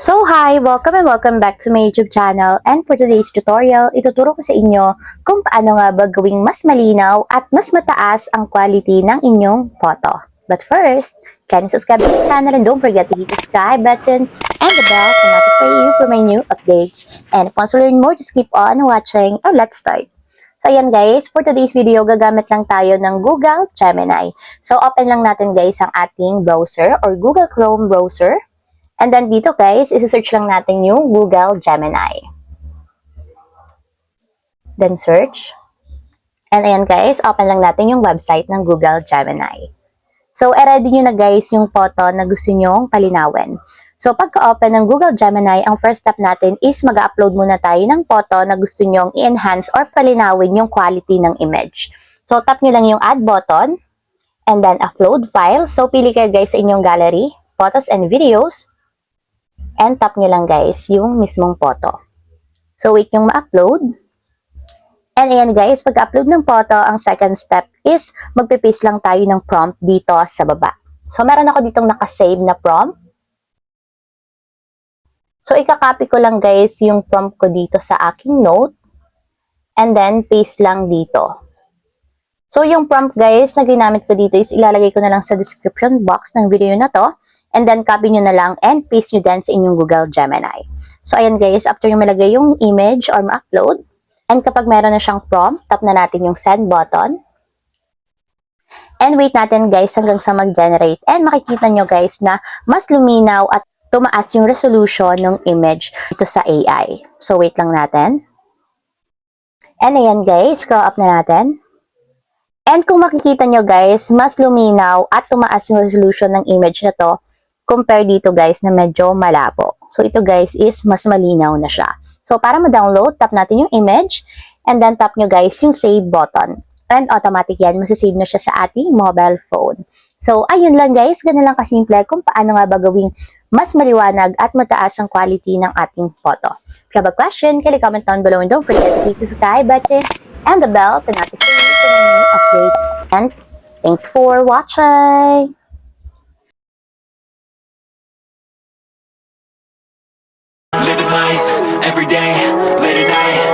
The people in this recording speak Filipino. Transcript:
So hi! Welcome and welcome back to my YouTube channel, and for today's tutorial, ituturo ko sa inyo kung paano nga ba gawing mas malinaw at mas mataas ang quality ng inyong photo. But first, can you subscribe to my channel and don't forget to hit the subscribe button and the bell to notify you for my new updates. And if you want to learn more, just keep on watching and let's start. So ayan guys, for today's video, gagamit lang tayo ng Google Gemini. So open lang natin guys ang ating browser or Google Chrome browser. And then dito guys, isi-search lang natin yung Google Gemini. Then search. And ayan guys, open lang natin yung website ng Google Gemini. So, i-ready nyo na guys yung photo na gusto nyong palinawin. So, pagka-open ng Google Gemini, ang first step natin is mag-upload muna tayo ng photo na gusto nyong i-enhance or palinawin yung quality ng image. So, tap nyo lang yung add button and then upload file. So, pili kayo guys sa inyong gallery, photos and videos. And tap nyo lang guys yung mismong photo. So wait yung ma-upload. And ayan guys, pag-upload ng photo, ang second step is magpipaste lang tayo ng prompt dito sa baba. So meron ako ditong nakasave na prompt. So ikakopy ko lang guys yung prompt ko dito sa aking note. And then paste lang dito. So yung prompt guys na ginamit ko dito is ilalagay ko na lang sa description box ng video na to. And then, copy nyo na lang and paste nyo din sa inyong Google Gemini. So, ayan guys, after nyo malagay yung image or ma-upload, and kapag meron na siyang prompt, tap na natin yung send button. And wait natin guys hanggang sa mag-generate. And makikita nyo guys na mas luminaw at tumaas yung resolution ng image dito sa AI. So, wait lang natin. And ayan guys, scroll up na natin. And kung makikita nyo guys, mas luminaw at tumaas yung resolution ng image na to compare dito guys na medyo malabo. So ito guys is mas malinaw na siya. So para ma-download, tap natin yung image and then tap nyo guys yung save button. And automatic yan, masisave na siya sa ating mobile phone. So ayun lang guys, ganun lang kasimple kung paano nga ba gawing mas maliwanag at mataas ang quality ng ating photo. If you have a question, kindly comment down below and don't forget to click the subscribe button and the bell to notify you for my new updates. And thank you for watching! Living life, every day, late at night